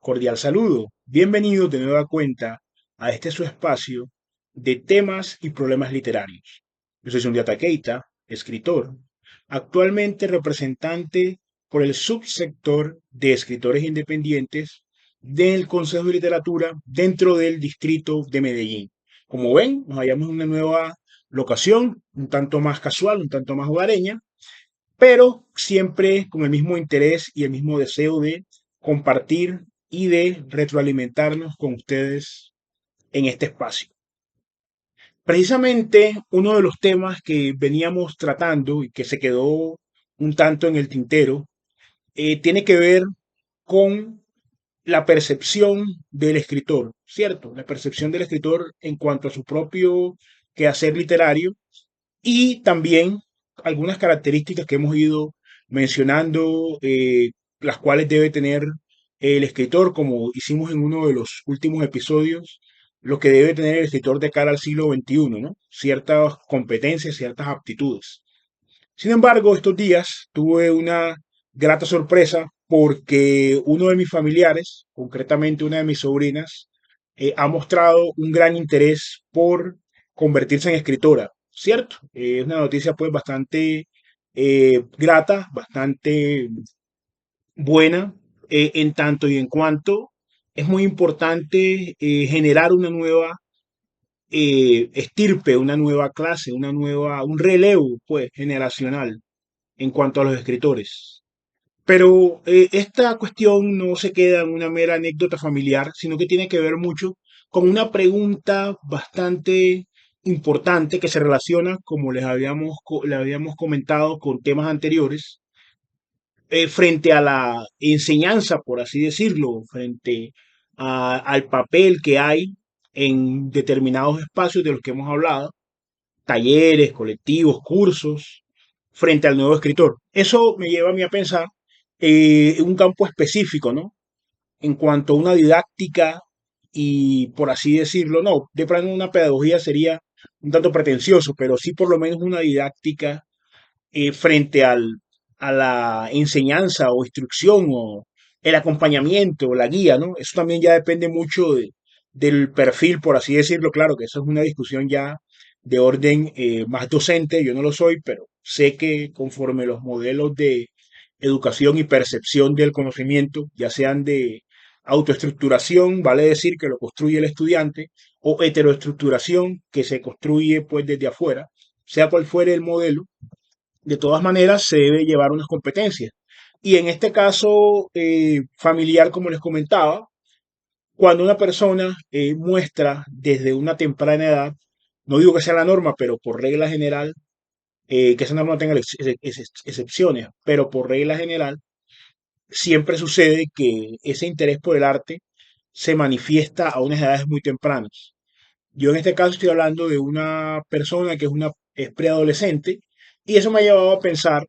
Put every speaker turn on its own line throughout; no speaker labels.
Cordial saludo. Bienvenidos de nueva cuenta a este su espacio de temas y problemas literarios. Yo soy Sundiata Keita, escritor, actualmente representante por el subsector de escritores independientes del Consejo de Literatura dentro del distrito de Medellín. Como ven, nos hallamos en una nueva locación, un tanto más casual, un tanto más hogareña, pero siempre con el mismo interés y el mismo deseo de compartir y de retroalimentarnos con ustedes en este espacio. Precisamente uno de los temas que veníamos tratando y que se quedó un tanto en el tintero tiene que ver con la percepción del escritor, ¿cierto? La percepción del escritor en cuanto a su propio quehacer literario y también algunas características que hemos ido mencionando, las cuales debe tener el escritor, como hicimos en uno de los últimos episodios, lo que debe tener el escritor de cara al siglo XXI, ¿no? Ciertas competencias, ciertas aptitudes. Sin embargo, estos días tuve una grata sorpresa porque uno de mis familiares, concretamente una de mis sobrinas, ha mostrado un gran interés por convertirse en escritora, ¿cierto? Es una noticia pues bastante grata, bastante buena, en tanto y en cuanto es muy importante generar una nueva estirpe, una nueva clase, un relevo pues generacional en cuanto a los escritores. Pero esta cuestión no se queda en una mera anécdota familiar, sino que tiene que ver mucho con una pregunta bastante importante que se relaciona, como le habíamos comentado con temas anteriores, frente a la enseñanza, por así decirlo, al papel que hay en determinados espacios de los que hemos hablado, talleres, colectivos, cursos, frente al nuevo escritor. Eso me lleva a mí a pensar en un campo específico, ¿no? En cuanto a una didáctica y, por así decirlo, no, de pronto una pedagogía sería un tanto pretencioso, pero sí por lo menos una didáctica frente a la enseñanza o instrucción o el acompañamiento o la guía, ¿no? Eso también ya depende mucho del perfil, por así decirlo. Claro que eso es una discusión ya de orden más docente, yo no lo soy, pero sé que conforme los modelos de educación y percepción del conocimiento, ya sean de autoestructuración, vale decir que lo construye el estudiante, o heteroestructuración, que se construye pues desde afuera, sea cual fuere el modelo, de todas maneras se debe llevar unas competencias. Y en este caso familiar, como les comentaba, cuando una persona muestra desde una temprana edad, no digo que sea la norma, pero por regla general, que esa norma no tenga excepciones, pero por regla general, siempre sucede que ese interés por el arte se manifiesta a unas edades muy tempranas. Yo en este caso estoy hablando de una persona que es preadolescente y eso me ha llevado a pensar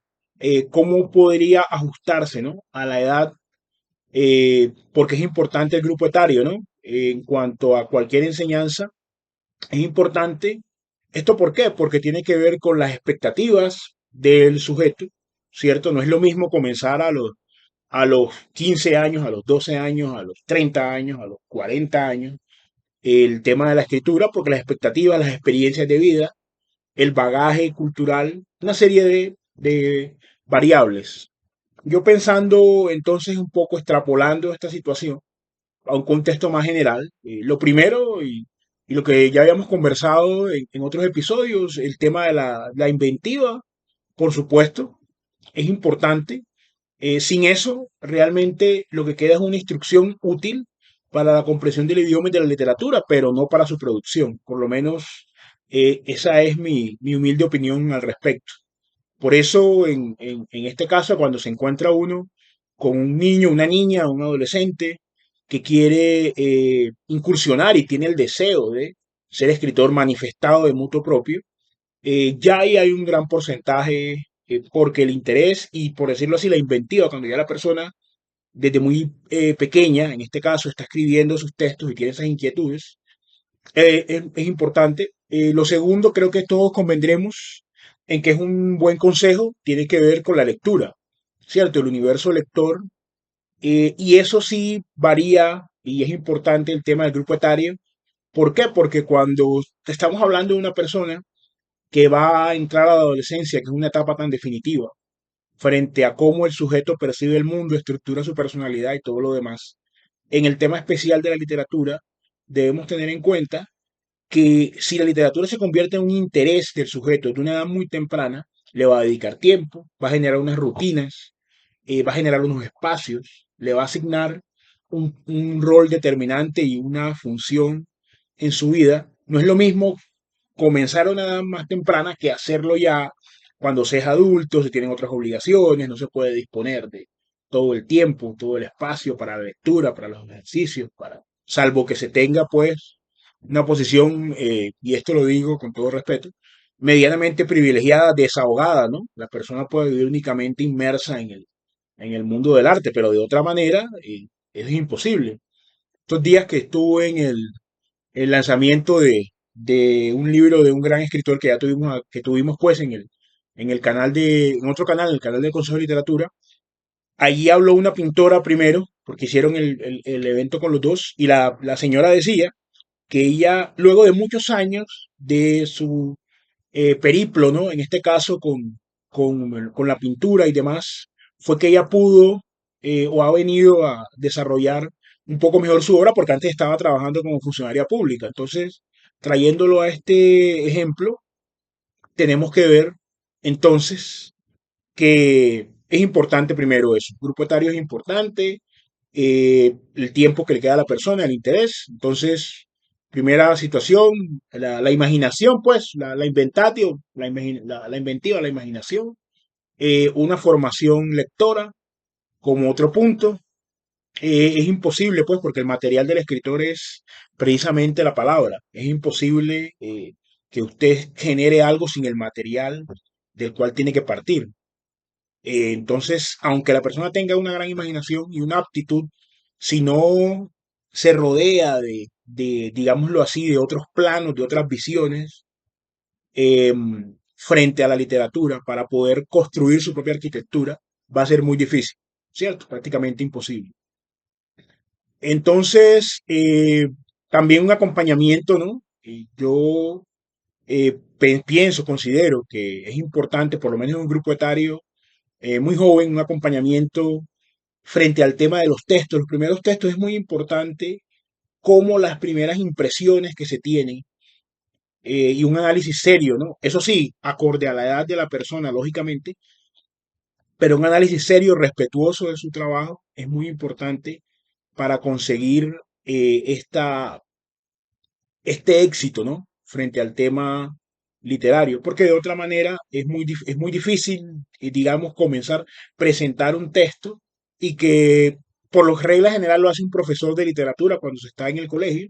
cómo podría ajustarse, ¿no? A la edad, porque es importante el grupo etario, ¿no? En cuanto a cualquier enseñanza, es importante. ¿Esto por qué? Porque tiene que ver con las expectativas del sujeto, ¿cierto? No es lo mismo comenzar a los 15 años, a los 12 años, a los 30 años, a los 40 años el tema de la escritura, porque las expectativas, las experiencias de vida, el bagaje cultural, una serie de variables. Yo pensando entonces un poco extrapolando esta situación a un contexto más general, lo primero y lo que ya habíamos conversado en otros episodios, el tema de la inventiva, por supuesto, es importante. Sin eso, realmente lo que queda es una instrucción útil para la comprensión del idioma y de la literatura, pero no para su producción. Por lo menos esa es mi humilde opinión al respecto. Por eso, en este caso, cuando se encuentra uno con un niño, una niña, un adolescente que quiere incursionar y tiene el deseo de ser escritor manifestado de mutuo propio, ya ahí hay un gran porcentaje, porque el interés y, por decirlo así, la inventiva, cuando ya la persona desde muy pequeña, en este caso, está escribiendo sus textos y tiene esas inquietudes, es importante. Lo segundo, creo que todos convendremos en que es un buen consejo, tiene que ver con la lectura, ¿cierto? El universo lector Y eso sí varía y es importante el tema del grupo etario. ¿Por qué? Porque cuando estamos hablando de una persona que va a entrar a la adolescencia, que es una etapa tan definitiva, frente a cómo el sujeto percibe el mundo, estructura su personalidad y todo lo demás, en el tema especial de la literatura, debemos tener en cuenta que si la literatura se convierte en un interés del sujeto de una edad muy temprana, le va a dedicar tiempo, va a generar unas rutinas, va a generar unos espacios, le va a asignar un rol determinante y una función en su vida. No es lo mismo comenzar a una edad más temprana que hacerlo ya cuando se es adulto, se tienen otras obligaciones, no se puede disponer de todo el tiempo, todo el espacio para la lectura, para los ejercicios, salvo que se tenga pues una posición, y esto lo digo con todo respeto, medianamente privilegiada, desahogada, ¿no? La persona puede vivir únicamente inmersa en el mundo del arte, pero de otra manera es imposible. Estos días que estuve en el lanzamiento de un libro de un gran escritor que ya tuvimos pues en el canal en otro canal, el canal del Consejo de Literatura, allí habló una pintora primero, porque hicieron el evento con los dos, y la señora decía que ella, luego de muchos años de su periplo, ¿no? En este caso con la pintura y demás, fue que ella pudo o ha venido a desarrollar un poco mejor su obra porque antes estaba trabajando como funcionaria pública. Entonces, trayéndolo a este ejemplo, tenemos que ver entonces que es importante primero eso. El grupo etario es importante, el tiempo que le queda a la persona, el interés. Entonces, primera situación, la imaginación, pues, la inventatio, la inventiva, la imaginación. Una formación lectora como otro punto. Es imposible, pues, porque el material del escritor es precisamente la palabra. Es imposible que usted genere algo sin el material del cual tiene que partir. Entonces, aunque la persona tenga una gran imaginación y una aptitud, si no se rodea digámoslo así, de otros planos, de otras visiones, frente a la literatura para poder construir su propia arquitectura, va a ser muy difícil, ¿cierto? Prácticamente imposible. Entonces, también un acompañamiento, ¿no? Y yo pienso, considero que es importante, por lo menos en un grupo etario muy joven, un acompañamiento frente al tema de los textos. Los primeros textos es muy importante como las primeras impresiones que se tienen y un análisis serio, ¿no? Eso sí, acorde a la edad de la persona, lógicamente, pero un análisis serio, respetuoso de su trabajo es muy importante para conseguir este éxito, ¿no? Frente al tema literario, porque de otra manera es muy difícil, digamos, comenzar a presentar un texto y que por lo regla general lo hace un profesor de literatura cuando se está en el colegio,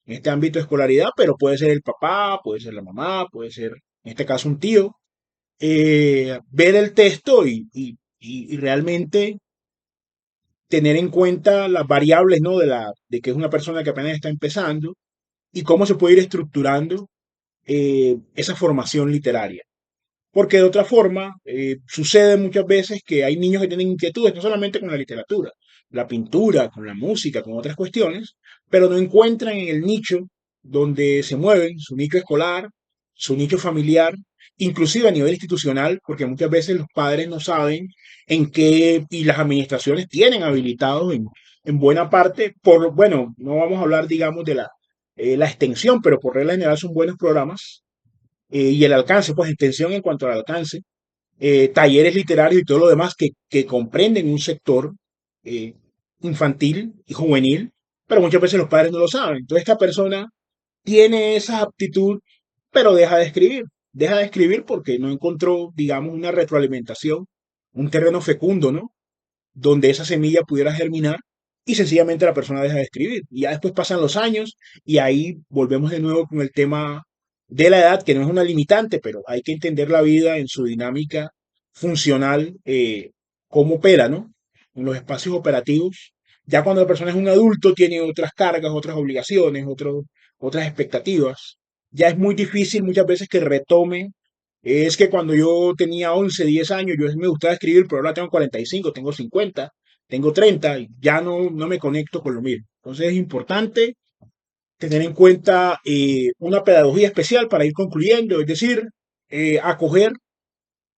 en este ámbito de escolaridad, pero puede ser el papá, puede ser la mamá, puede ser, en este caso, un tío, ver el texto y realmente tener en cuenta las variables, ¿no? De que es una persona que apenas está empezando y cómo se puede ir estructurando esa formación literaria. Porque de otra forma, sucede muchas veces que hay niños que tienen inquietudes, no solamente con la literatura, la pintura, con la música, con otras cuestiones, pero no encuentran en el nicho donde se mueven, su nicho escolar, su nicho familiar, inclusive a nivel institucional, porque muchas veces los padres no saben en qué, y las administraciones tienen habilitados en buena parte, bueno, no vamos a hablar, digamos, de la extensión, pero por regla general son buenos programas y el alcance, pues extensión en cuanto al alcance, talleres literarios y todo lo demás que comprenden un sector eh, infantil y juvenil, pero muchas veces los padres no lo saben. Entonces esta persona tiene esa aptitud, pero deja de escribir porque no encontró, digamos, una retroalimentación, un terreno fecundo, ¿no? Donde esa semilla pudiera germinar y sencillamente la persona deja de escribir. Y ya después pasan los años y ahí volvemos de nuevo con el tema de la edad, que no es una limitante, pero hay que entender la vida en su dinámica funcional, cómo opera, ¿no? En los espacios operativos. Ya cuando la persona es un adulto, tiene otras cargas, otras obligaciones, otras expectativas. Ya es muy difícil muchas veces que retome. Es que cuando yo tenía 11 10 años, yo me gustaba escribir, pero ahora tengo 45, tengo 50, tengo 30 y ya no me conecto con lo mismo. Entonces es importante tener en cuenta una pedagogía especial para ir concluyendo, es decir, acoger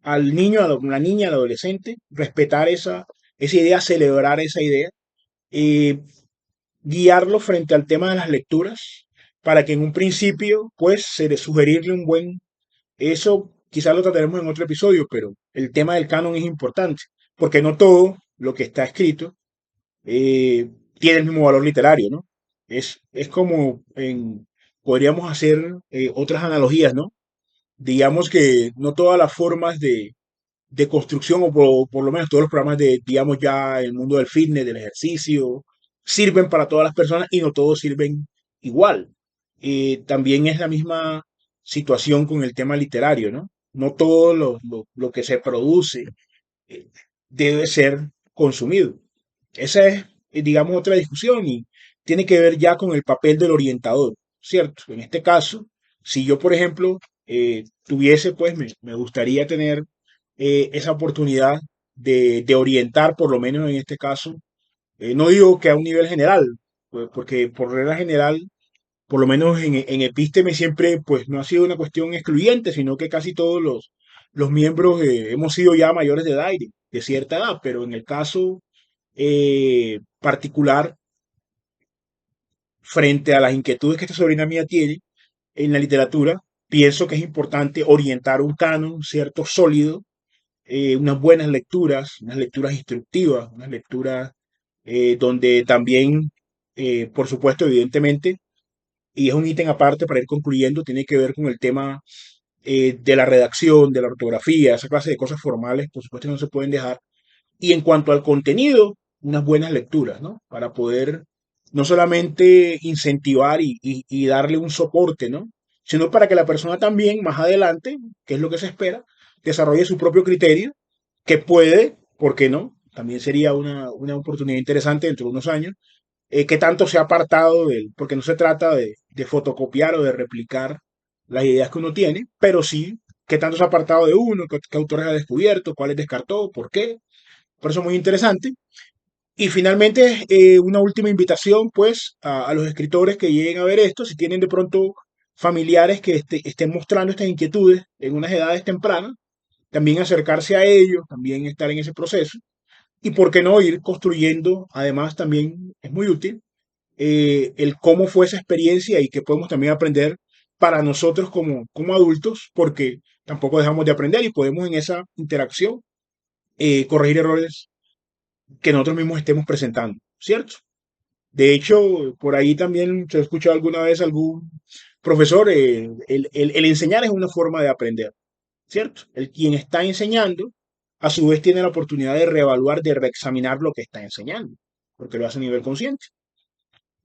al niño, a la niña, al adolescente, respetar esa idea, celebrar esa idea, eh, guiarlo frente al tema de las lecturas, para que en un principio, pues, se le sugerirle un buen, eso quizás lo trataremos en otro episodio, pero el tema del canon es importante, porque no todo lo que está escrito eh, tiene el mismo valor literario, ¿no? Es como podríamos hacer otras analogías, ¿no? Digamos que no todas las formas de construcción, o por lo menos todos los programas de, digamos, ya el mundo del fitness, del ejercicio, sirven para todas las personas y no todos sirven igual. También es la misma situación con el tema literario, ¿no? No todo lo que se produce eh, debe ser consumido. Esa es, digamos, otra discusión y tiene que ver ya con el papel del orientador, ¿cierto? En este caso, si yo, por ejemplo, tuviese, pues me gustaría tener esa oportunidad de orientar, por lo menos en este caso, no digo que a un nivel general, pues, porque por regla general, por lo menos en Epísteme siempre, pues no ha sido una cuestión excluyente, sino que casi todos los miembros hemos sido ya mayores de edad y de cierta edad, pero en el caso particular, frente a las inquietudes que esta sobrina mía tiene en la literatura, pienso que es importante orientar un canon, cierto, sólido, unas lecturas instructivas, unas lecturas donde también, por supuesto, evidentemente, y es un ítem aparte para ir concluyendo, tiene que ver con el tema de la redacción, de la ortografía, esa clase de cosas formales, por supuesto, no se pueden dejar. Y en cuanto al contenido, unas buenas lecturas, ¿no? Para poder no solamente incentivar y darle un soporte, ¿no? Sino para que la persona también, más adelante, que es lo que se espera, desarrolle su propio criterio, que puede, ¿por qué no? También sería una oportunidad interesante dentro de unos años, que tanto se ha apartado de él, porque no se trata de fotocopiar o de replicar las ideas que uno tiene, pero sí que tanto se ha apartado de uno, qué autores ha descubierto, cuáles descartó, por qué. Por eso muy interesante. Y finalmente, una última invitación, pues, a los escritores que lleguen a ver esto, si tienen de pronto familiares que estén mostrando estas inquietudes en unas edades tempranas, también acercarse a ellos, también estar en ese proceso. Y por qué no ir construyendo, además también es muy útil, el cómo fue esa experiencia y qué podemos también aprender para nosotros como adultos, porque tampoco dejamos de aprender y podemos en esa interacción corregir errores que nosotros mismos estemos presentando, ¿cierto? De hecho, por ahí también se ha escuchado alguna vez algún profesor, el enseñar es una forma de aprender, ¿cierto? El quien está enseñando, a su vez tiene la oportunidad de reevaluar, de reexaminar lo que está enseñando, porque lo hace a nivel consciente.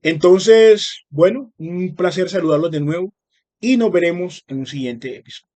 Entonces, bueno, un placer saludarlos de nuevo y nos veremos en un siguiente episodio.